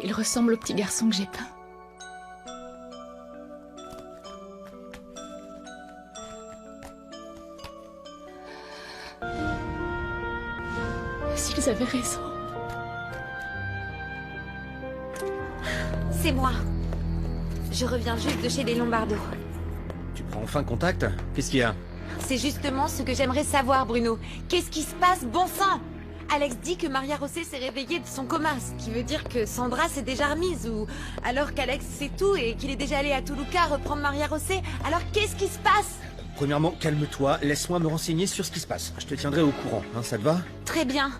Il ressemble au petit garçon que j'ai peint. S'ils avaient raison. C'est moi. Je reviens juste de chez les Lombardo. Tu prends enfin contact? Qu'est-ce qu'il y a? C'est justement ce que j'aimerais savoir, Bruno. Qu'est-ce qui se passe, bon sang? Alex dit que Maria Rosset s'est réveillée de son coma, ce qui veut dire que Sandra s'est déjà remise, ou alors qu'Alex sait tout et qu'il est déjà allé à Toluca reprendre Maria Rosset. Alors qu'est-ce qui se passe? Premièrement, calme-toi, laisse-moi me renseigner sur ce qui se passe. Je te tiendrai au courant, hein, ça te va? Très bien.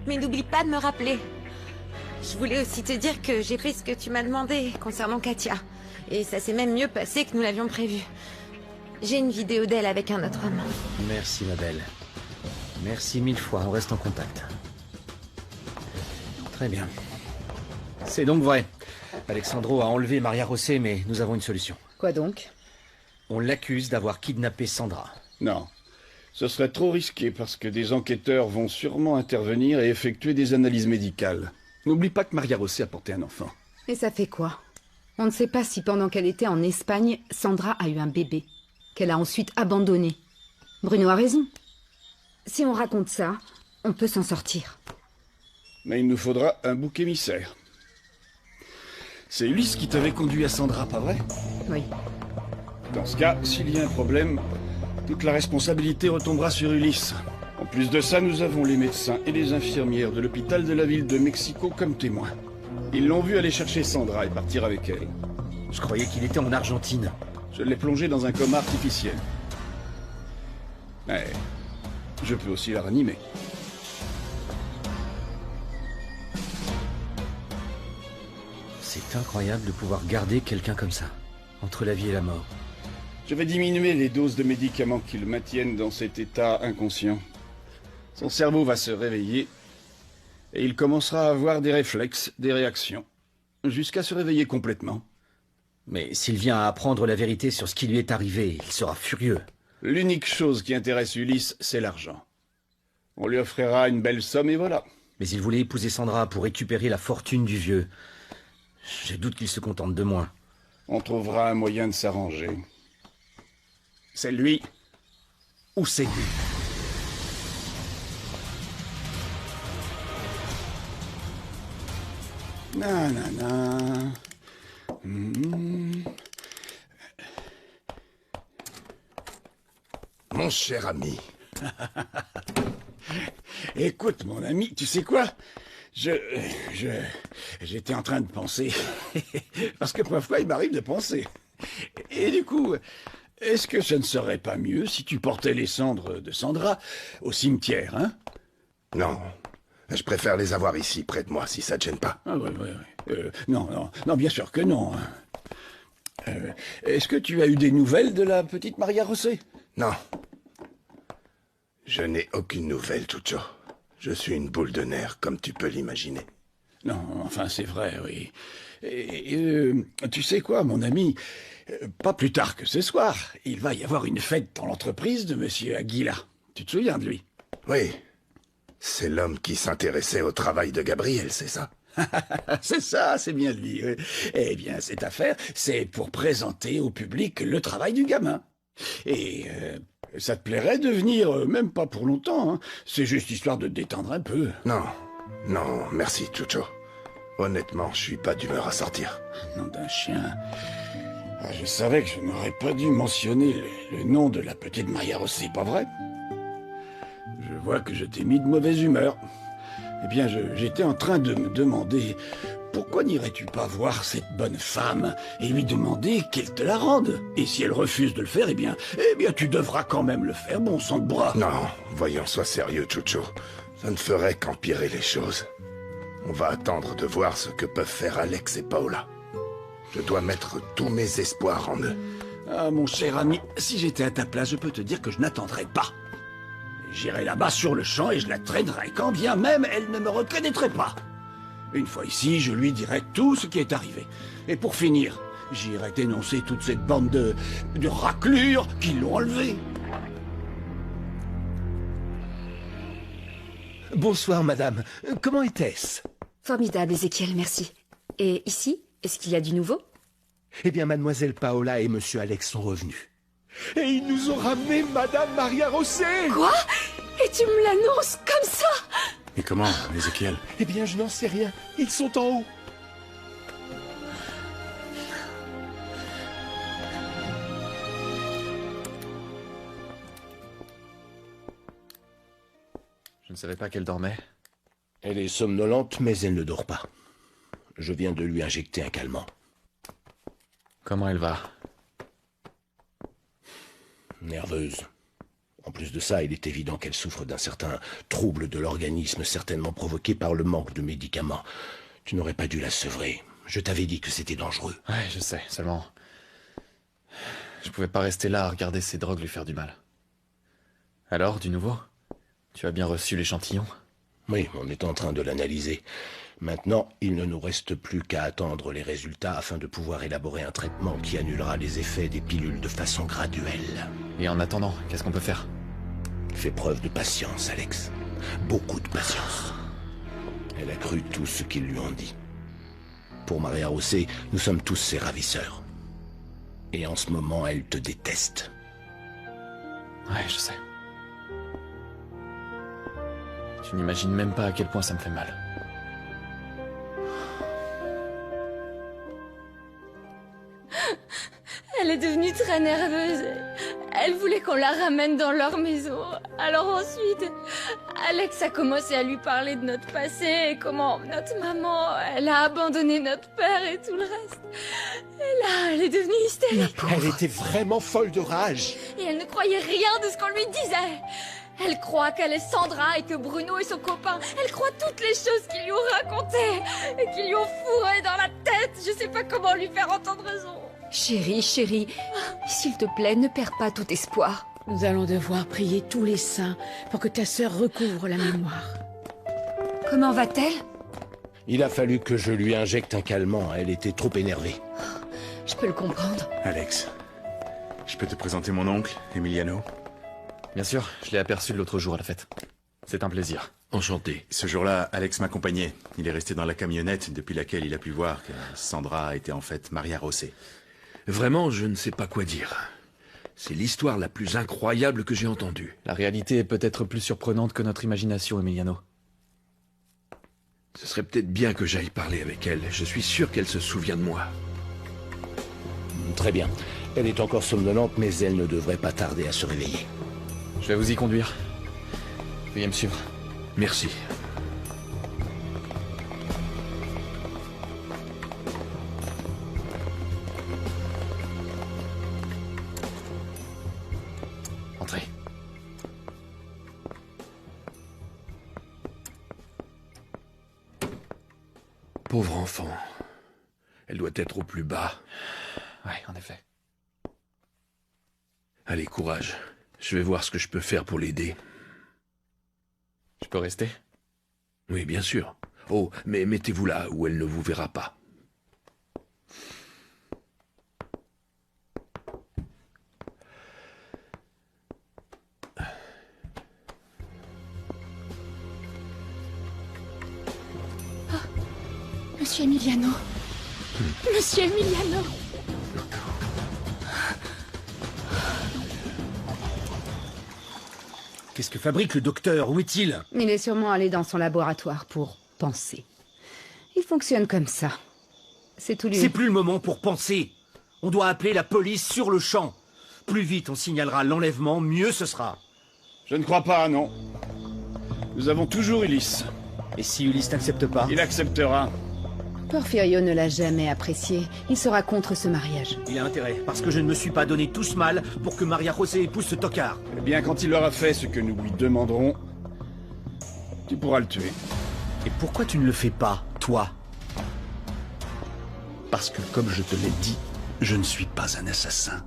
Mais n'oublie pas de me rappeler. Je voulais aussi te dire que j'ai fait ce que tu m'as demandé concernant Katia. Et ça s'est même mieux passé que nous l'avions prévu. J'ai une vidéo d'elle avec un autre homme. Merci, ma belle. Merci mille fois, on reste en contact. Très bien. C'est donc vrai. Alexandro a enlevé Maria Rosset, mais nous avons une solution. Quoi donc? On l'accuse d'avoir kidnappé Sandra. Non. Ce serait trop risqué parce que des enquêteurs vont sûrement intervenir et effectuer des analyses médicales. N'oublie pas que Maria Rosset a porté un enfant. Et ça fait quoi? On ne sait pas si pendant qu'elle était en Espagne, Sandra a eu un bébé, qu'elle a ensuite abandonné. Bruno a raison. Si on raconte ça, on peut s'en sortir. Mais il nous faudra un bouc émissaire. C'est Ulysse qui t'avait conduit à Sandra, pas vrai? Oui. Dans ce cas, s'il y a un problème, toute la responsabilité retombera sur Ulysse. En plus de ça, nous avons les médecins et les infirmières de l'hôpital de la ville de Mexico comme témoins. Ils l'ont vu aller chercher Sandra et partir avec elle. Je croyais qu'il était en Argentine. Je l'ai plongé dans un coma artificiel. Mais je peux aussi la ranimer. C'est incroyable de pouvoir garder quelqu'un comme ça, entre la vie et la mort. Je vais diminuer les doses de médicaments qui le maintiennent dans cet état inconscient. Son cerveau va se réveiller et il commencera à avoir des réflexes, des réactions, jusqu'à se réveiller complètement. Mais s'il vient à apprendre la vérité sur ce qui lui est arrivé, il sera furieux. L'unique chose qui intéresse Ulysse, c'est l'argent. On lui offrira une belle somme et voilà. Mais il voulait épouser Sandra pour récupérer la fortune du vieux. Je doute qu'il se contente de moins. On trouvera un moyen de s'arranger. C'est lui ou c'est lui. Nanana. Mon cher ami. Écoute, mon ami, tu sais quoi? J'étais en train de penser. Parce que parfois, il m'arrive de penser. Et du coup, est-ce que ce ne serait pas mieux si tu portais les cendres de Sandra au cimetière, hein? Non. Je préfère les avoir ici, près de moi, si ça te gêne pas. Ah, ouais. Non, bien sûr que non. Est-ce que tu as eu des nouvelles de la petite Maria Rosset? Non. Je n'ai aucune nouvelle, Chucho. Je suis une boule de nerfs, comme tu peux l'imaginer. Non, enfin, c'est vrai, oui. Tu sais quoi, mon ami? Pas plus tard que ce soir, il va y avoir une fête dans l'entreprise de Monsieur Aguila. Tu te souviens de lui? Oui. C'est l'homme qui s'intéressait au travail de Gabriel, c'est ça? C'est ça, c'est bien lui. Oui. Eh bien, cette affaire, c'est pour présenter au public le travail du gamin. Et ça te plairait de venir, même pas pour longtemps, hein. C'est juste histoire de te détendre un peu. Non, merci, Chucho. Honnêtement, je suis pas d'humeur à sortir. Nom d'un chien. Ah, je savais que je n'aurais pas dû mentionner le nom de la petite Maria Rosset, pas vrai? Je vois que je t'ai mis de mauvaise humeur. Eh bien, j'étais en train de me demander... Pourquoi n'irais-tu pas voir cette bonne femme et lui demander qu'elle te la rende? Et si elle refuse de le faire, eh bien, tu devras quand même le faire, bon sang de bras. Non, voyons, sois sérieux, Chucho. Ça ne ferait qu'empirer les choses. On va attendre de voir ce que peuvent faire Alex et Paola. Je dois mettre tous mes espoirs en eux. Ah, mon cher ami, si j'étais à ta place, je peux te dire que je n'attendrai pas. J'irai là-bas sur le champ et je la traînerai, quand bien même elle ne me reconnaîtrait pas. Une fois ici, je lui dirai tout ce qui est arrivé. Et pour finir, j'irai dénoncer toute cette bande de raclures qui l'ont enlevé. Bonsoir, madame. Comment était-ce? Formidable, Ézéchiel, merci. Et ici, est-ce qu'il y a du nouveau? Eh bien, mademoiselle Paola et monsieur Alex sont revenus. Et ils nous ont ramené Madame Maria Rosé. Quoi? Et tu me l'annonces comme ça? Mais comment, Ézéchiel? Eh bien, je n'en sais rien. Ils sont en haut. Je ne savais pas qu'elle dormait. Elle est somnolente, mais elle ne dort pas. Je viens de lui injecter un calmant. Comment elle va? Nerveuse. En plus de ça, il est évident qu'elle souffre d'un certain trouble de l'organisme, certainement provoqué par le manque de médicaments. Tu n'aurais pas dû la sevrer. Je t'avais dit que c'était dangereux. Ouais, je sais, seulement... Je pouvais pas rester là à regarder ces drogues lui faire du mal. Alors, du nouveau? Tu as bien reçu l'échantillon? Oui, on est en train de l'analyser. Maintenant, il ne nous reste plus qu'à attendre les résultats afin de pouvoir élaborer un traitement qui annulera les effets des pilules de façon graduelle. Et en attendant, qu'est-ce qu'on peut faire? Fais preuve de patience, Alex. Beaucoup de patience. Elle a cru tout ce qu'ils lui ont dit. Pour Maria Rosé, nous sommes tous ses ravisseurs. Et en ce moment, elle te déteste. Ouais, je sais. Tu n'imagines même pas à quel point ça me fait mal. Elle est devenue très nerveuse. Elle voulait qu'on la ramène dans leur maison. Alors ensuite, Alex a commencé à lui parler de notre passé et comment notre maman, elle a abandonné notre père et tout le reste. Et là, elle est devenue hystérique. Elle était vraiment folle de rage. Et elle ne croyait rien de ce qu'on lui disait. Elle croit qu'elle est Sandra et que Bruno est son copain. Elle croit toutes les choses qu'ils lui ont racontées et qu'ils lui ont fourré dans la tête. Je sais pas comment lui faire entendre raison. Chérie, s'il te plaît, ne perds pas tout espoir. Nous allons devoir prier tous les saints pour que ta sœur recouvre la mémoire. Comment va-t-elle? Il a fallu que je lui injecte un calmant. Elle était trop énervée. Je peux le comprendre. Alex, je peux te présenter mon oncle, Emiliano? Bien sûr, je l'ai aperçu l'autre jour à la fête. C'est un plaisir. Enchanté. Ce jour-là, Alex m'accompagnait. Il est resté dans la camionnette depuis laquelle il a pu voir que Sandra était en fait Maria Rosé. Vraiment, je ne sais pas quoi dire. C'est l'histoire la plus incroyable que j'ai entendue. La réalité est peut-être plus surprenante que notre imagination, Emiliano. Ce serait peut-être bien que j'aille parler avec elle. Je suis sûr qu'elle se souvient de moi. Très bien. Elle est encore somnolente, mais elle ne devrait pas tarder à se réveiller. Je vais vous y conduire. Veuillez me suivre. Merci. Entrez. Pauvre enfant. Elle doit être au plus bas. Ouais, en effet. Allez, courage. Je vais voir ce que je peux faire pour l'aider. Je peux rester? Oui, bien sûr. Oh, mais mettez-vous là où elle ne vous verra pas. Monsieur Emiliano. Monsieur Emiliano. Qu'est-ce que fabrique le docteur? Où est-il? Il est sûrement allé dans son laboratoire pour penser. Il fonctionne comme ça. C'est tout lui. C'est plus le moment pour penser. On doit appeler la police sur le champ. Plus vite on signalera l'enlèvement, mieux ce sera. Je ne crois pas, non. Nous avons toujours Ulysse. Et si Ulysse n'accepte pas? Il acceptera. Porfirio ne l'a jamais apprécié. Il sera contre ce mariage. Il a intérêt, parce que je ne me suis pas donné tout ce mal pour que Maria José épouse ce tocard. Eh bien, quand il aura fait ce que nous lui demanderons, tu pourras le tuer. Et pourquoi tu ne le fais pas, toi? Parce que, comme je te l'ai dit, je ne suis pas un assassin.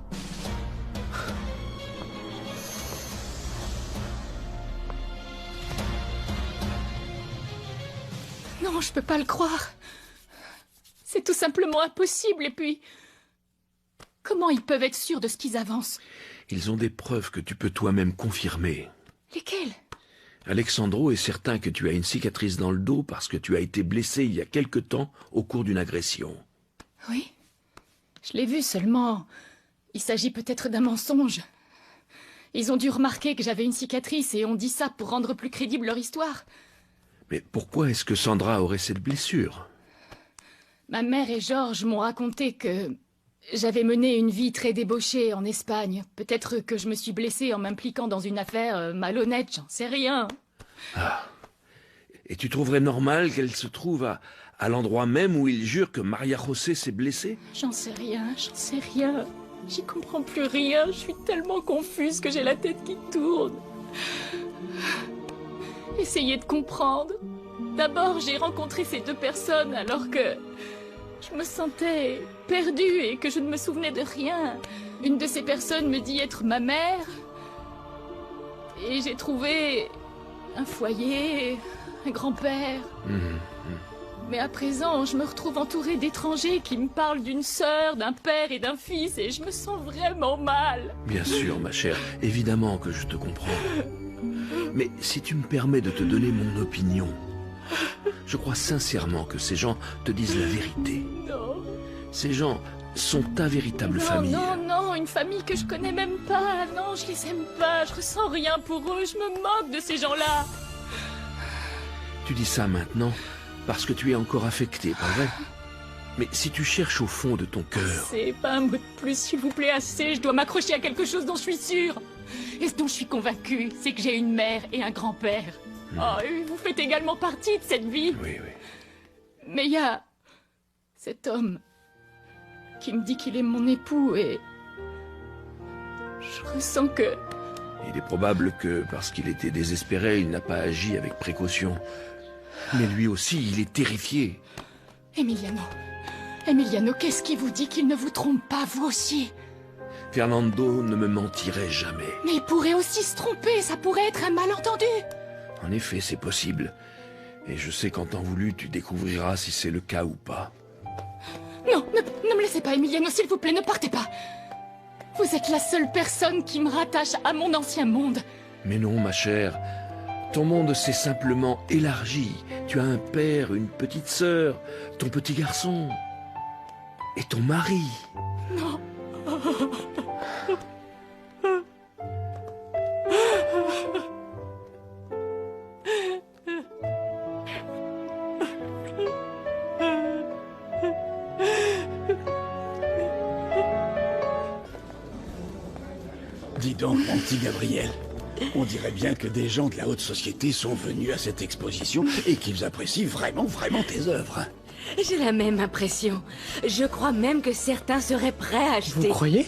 Non, je peux pas le croire. C'est tout simplement impossible, et puis... Comment ils peuvent être sûrs de ce qu'ils avancent? Ils ont des preuves que tu peux toi-même confirmer. Lesquelles? Alexandro est certain que tu as une cicatrice dans le dos parce que tu as été blessé il y a quelque temps au cours d'une agression. Oui, je l'ai vu seulement. Il s'agit peut-être d'un mensonge. Ils ont dû remarquer que j'avais une cicatrice et ont dit ça pour rendre plus crédible leur histoire. Mais pourquoi est-ce que Sandra aurait cette blessure? Ma mère et Georges m'ont raconté que j'avais mené une vie très débauchée en Espagne. Peut-être que je me suis blessée en m'impliquant dans une affaire malhonnête, j'en sais rien. Ah. Et tu trouverais normal qu'elle se trouve à l'endroit même où il jure que Maria José s'est blessée? J'en sais rien. J'y comprends plus rien. Je suis tellement confuse que j'ai la tête qui tourne. Essayez de comprendre. D'abord, j'ai rencontré ces deux personnes alors que je me sentais perdue et que je ne me souvenais de rien. Une de ces personnes me dit être ma mère. Et j'ai trouvé un foyer, un grand-père. Mais à présent, je me retrouve entourée d'étrangers qui me parlent d'une sœur, d'un père et d'un fils, et je me sens vraiment mal. Bien sûr, ma chère, évidemment que je te comprends. Mais si tu me permets de te donner mon opinion, je crois sincèrement que ces gens te disent la vérité. Non. Ces gens sont ta véritable famille. Non, une famille que je connais même pas. Non, je les aime pas, je ressens rien pour eux, je me moque de ces gens-là. Tu dis ça maintenant parce que tu es encore affecté, pas vrai? Mais si tu cherches au fond de ton cœur... C'est pas un mot de plus, s'il vous plaît, assez. Je dois m'accrocher à quelque chose dont je suis sûre. Et ce dont je suis convaincue, c'est que j'ai une mère et un grand-père. Oh, et vous faites également partie de cette vie. Oui. Mais il y a cet homme qui me dit qu'il est mon époux et... je ressens que... Il est probable que, parce qu'il était désespéré, il n'a pas agi avec précaution. Mais lui aussi, il est terrifié. Emiliano, qu'est-ce qui vous dit qu'il ne vous trompe pas, vous aussi? Fernando ne me mentirait jamais. Mais il pourrait aussi se tromper, ça pourrait être un malentendu. En effet, c'est possible. Et je sais qu'en temps voulu, tu découvriras si c'est le cas ou pas. Non, ne me laissez pas, Emiliano, s'il vous plaît, ne partez pas. Vous êtes la seule personne qui me rattache à mon ancien monde. Mais non, ma chère. Ton monde s'est simplement élargi. Tu as un père, une petite sœur, ton petit garçon et ton mari. Non. Dis donc, mon petit Gabriel, on dirait bien que des gens de la haute société sont venus à cette exposition et qu'ils apprécient vraiment tes œuvres. J'ai la même impression. Je crois même que certains seraient prêts à acheter. Vous croyez?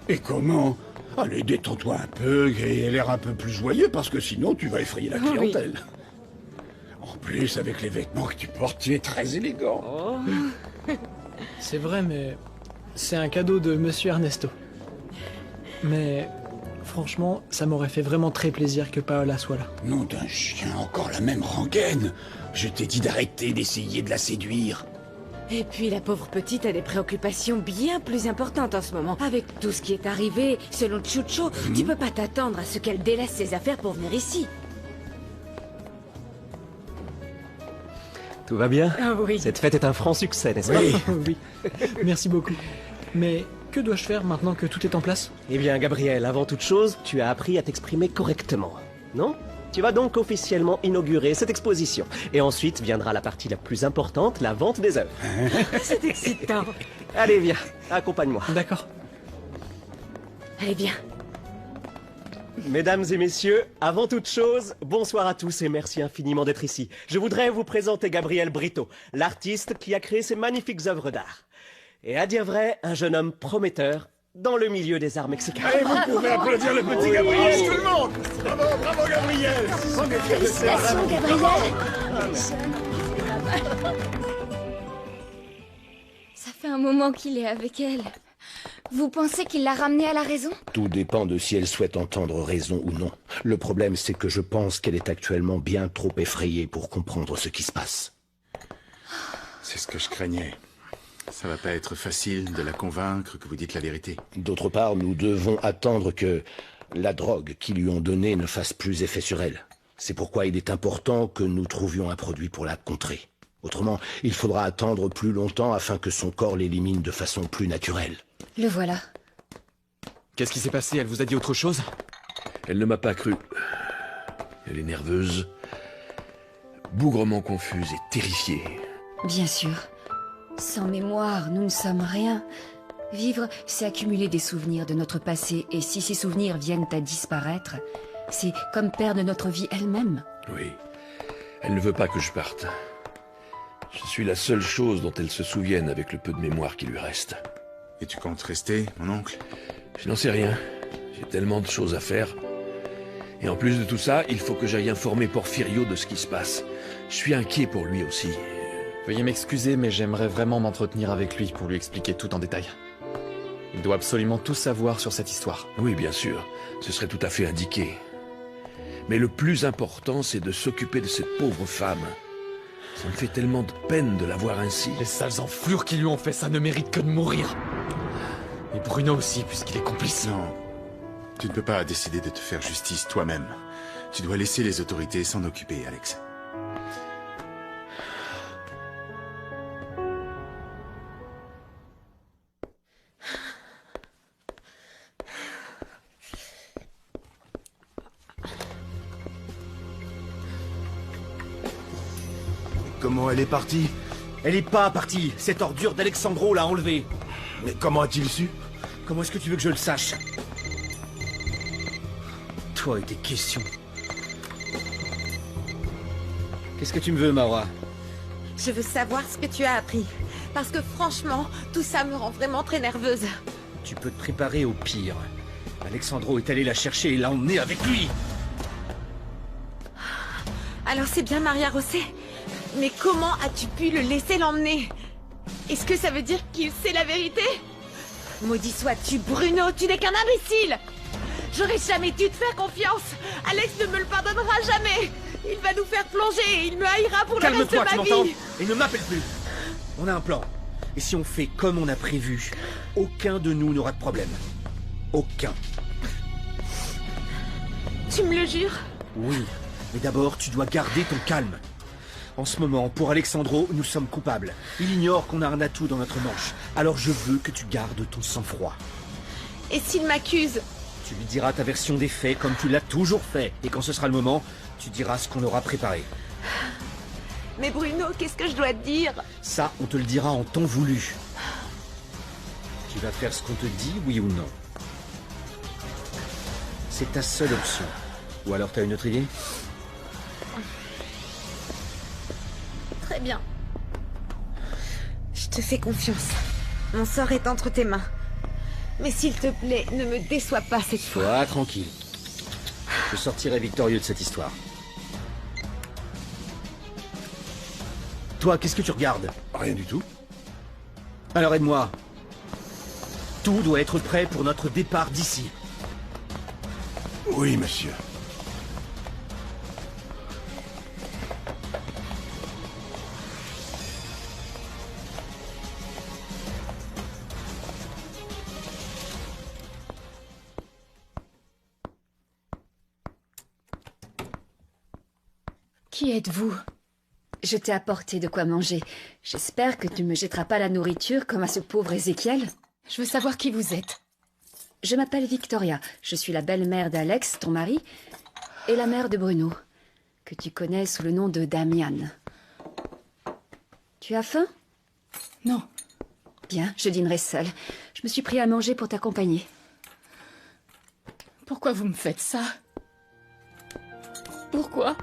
Et comment? Allez, détends-toi un peu et l'air un peu plus joyeux, parce que sinon tu vas effrayer la clientèle. En plus, avec les vêtements que tu portes, tu es très élégant. Oh. C'est vrai, mais c'est un cadeau de Monsieur Ernesto. Mais franchement, ça m'aurait fait vraiment très plaisir que Paola soit là. Nom d'un chien, encore la même rengaine. Je t'ai dit d'arrêter d'essayer de la séduire. Et puis la pauvre petite a des préoccupations bien plus importantes en ce moment. Avec tout ce qui est arrivé, selon Chucho, tu peux pas t'attendre à ce qu'elle délaisse ses affaires pour venir ici. Tout va bien? Ah oui. Cette fête est un franc succès, n'est-ce pas? Oui. Merci beaucoup. Mais que dois-je faire maintenant que tout est en place? Eh bien, Gabriel, avant toute chose, tu as appris à t'exprimer correctement, non? Tu vas donc officiellement inaugurer cette exposition. Et ensuite viendra la partie la plus importante, la vente des œuvres. C'est excitant. Allez, viens, accompagne-moi. D'accord. Allez, bien. Mesdames et messieurs, avant toute chose, bonsoir à tous et merci infiniment d'être ici. Je voudrais vous présenter Gabriel Brito, l'artiste qui a créé ces magnifiques œuvres d'art. Et à dire vrai, un jeune homme prometteur dans le milieu des arts mexicains. Allez, vous pouvez applaudir le petit Gabriel, tout le monde. Bravo Gabriel. Félicitations, Gabriel. Ça fait un moment qu'il est avec elle. Vous pensez qu'il l'a ramenée à la raison? Tout dépend de si elle souhaite entendre raison ou non. Le problème, c'est que je pense qu'elle est actuellement bien trop effrayée pour comprendre ce qui se passe. C'est ce que je craignais. Ça va pas être facile de la convaincre que vous dites la vérité. D'autre part, nous devons attendre que la drogue qu'ils lui ont donnée ne fasse plus effet sur elle. C'est pourquoi il est important que nous trouvions un produit pour la contrer. Autrement, il faudra attendre plus longtemps afin que son corps l'élimine de façon plus naturelle. Le voilà. Qu'est-ce qui s'est passé? Elle vous a dit autre chose? Elle ne m'a pas cru. Elle est nerveuse, bougrement confuse et terrifiée. Bien sûr. Sans mémoire, nous ne sommes rien. Vivre, c'est accumuler des souvenirs de notre passé, et si ces souvenirs viennent à disparaître, c'est comme perdre notre vie elle-même. Oui, elle ne veut pas que je parte. Je suis la seule chose dont elle se souvienne avec le peu de mémoire qui lui reste. Et tu comptes rester, mon oncle? Je n'en sais rien. J'ai tellement de choses à faire. Et en plus de tout ça, il faut que j'aille informer Porfirio de ce qui se passe. Je suis inquiet pour lui aussi. Veuillez m'excuser, mais j'aimerais vraiment m'entretenir avec lui pour lui expliquer tout en détail. Il doit absolument tout savoir sur cette histoire. Oui, bien sûr. Ce serait tout à fait indiqué. Mais le plus important, c'est de s'occuper de cette pauvre femme. Ça me fait tellement de peine de la voir ainsi. Les sales enflures qui lui ont fait ça ne méritent que de mourir. Et Bruno aussi, puisqu'il est complice. Non. Tu ne peux pas décider de te faire justice toi-même. Tu dois laisser les autorités s'en occuper, Alex. Comment elle est partie? Elle est pas partie. Cette ordure d'Alexandro l'a enlevée. Mais comment a-t-il su? Comment est-ce que tu veux que je le sache? Toi et tes questions. Qu'est-ce que tu me veux, Maura? Je veux savoir ce que tu as appris. Parce que franchement, tout ça me rend vraiment très nerveuse. Tu peux te préparer au pire. Alexandro est allé la chercher et l'a emmenée avec lui. Alors c'est bien Maria José. Mais comment as-tu pu le laisser l'emmener? Est-ce que ça veut dire qu'il sait la vérité? Maudit sois-tu, Bruno, tu n'es qu'un imbécile! J'aurais jamais dû te faire confiance! Alex ne me le pardonnera jamais! Il va nous faire plonger et il me haïra pour le reste de Calme-toi, tu ma m'entends? vie! Et ne m'appelle plus. On a un plan. Et si on fait comme on a prévu, aucun de nous n'aura de problème. Aucun. Tu me le jures? Oui, mais d'abord, tu dois garder ton calme. En ce moment, pour Alexandro, nous sommes coupables. Il ignore qu'on a un atout dans notre manche. Alors je veux que tu gardes ton sang-froid. Et s'il m'accuse? Tu lui diras ta version des faits comme tu l'as toujours fait. Et quand ce sera le moment, tu diras ce qu'on aura préparé. Mais Bruno, qu'est-ce que je dois te dire? Ça, on te le dira en temps voulu. Tu vas faire ce qu'on te dit, oui ou non? C'est ta seule option. Ou alors t'as une autre idée? Très bien. Je te fais confiance. Mon sort est entre tes mains. Mais s'il te plaît, ne me déçois pas cette fois. Sois tranquille. Je sortirai victorieux de cette histoire. Toi, qu'est-ce que tu regardes? Rien du tout. Alors aide-moi. Tout doit être prêt pour notre départ d'ici. Oui, monsieur. Qui êtes-vous? Je t'ai apporté de quoi manger. J'espère que tu ne me jetteras pas la nourriture comme à ce pauvre Ézéchiel. Je veux savoir qui vous êtes. Je m'appelle Victoria. Je suis la belle-mère d'Alex, ton mari, et la mère de Bruno, que tu connais sous le nom de Damian. Tu as faim? Non. Bien, je dînerai seule. Je me suis pris à manger pour t'accompagner. Pourquoi vous me faites ça? Pourquoi?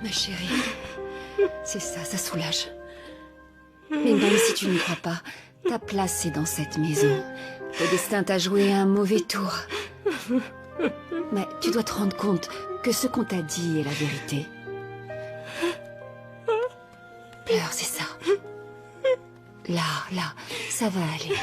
Ma chérie, c'est ça, ça soulage. Mais même si tu n'y crois pas, ta place est dans cette maison. Le destin t'a joué un mauvais tour. Mais tu dois te rendre compte que ce qu'on t'a dit est la vérité. Pleure, c'est ça. Là, ça va aller.